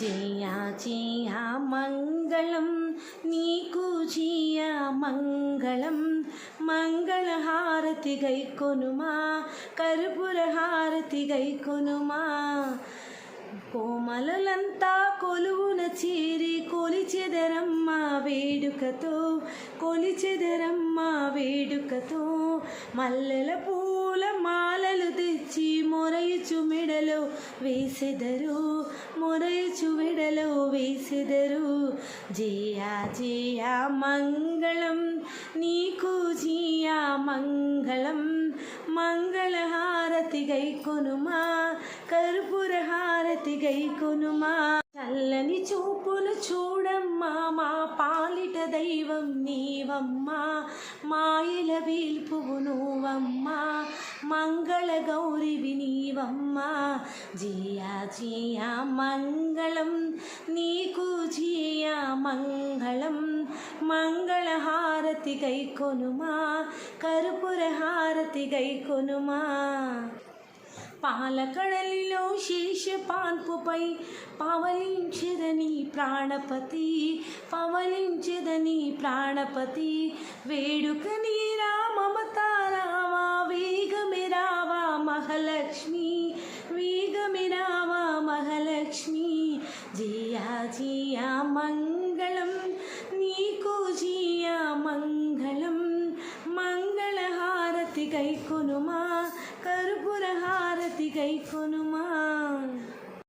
జయ జయ మంగళం నీకు జయ మంగళం మంగళహారతి గైకొనుమా కర్పూర హారతి గైకొనుమా కోమలంతా కొలువున చేరి కొలిచెదరమ్మ వేడుకతో కొలిచెదరమ్మ వేడుకతో మల్లెల పూల మాలలు తెచ్చి మొరయిచు మెడలో వేసెదరు మొరయిచు మెడలో వేసెదరు జయ జయ మంగళం నీకు జయ మంగళం మంగళహారతి గైకొనుమా కర్పూర హారతి గైకొనుమా చల్లని చూపులు చూడమ్మా మా పాలిట దైవం నీవమ్మా మాయల వేల్పువు నువ్వమ్మా మంగళ గౌరివి నీవమ్మా జయ జయ మంగళం నీకు జయ మంగళం మంగళహారతి గైకొనుమా కర్పూర హారతి గైకొనుమా పాలకడలిలో శేషపాన్పుపై పవలించెదని ప్రాణపతి పవలించెదని ప్రాణపతి వేడుక నీరా మమతారావా వేగమే రావా మహాలక్ష్మి వేగమే రావా మహాలక్ష్మి జయ జయ మంగళం నీకు జయ మంగళం మంగళహారతి గైకొనుమా కర్పూర హారతి గైకొనుమా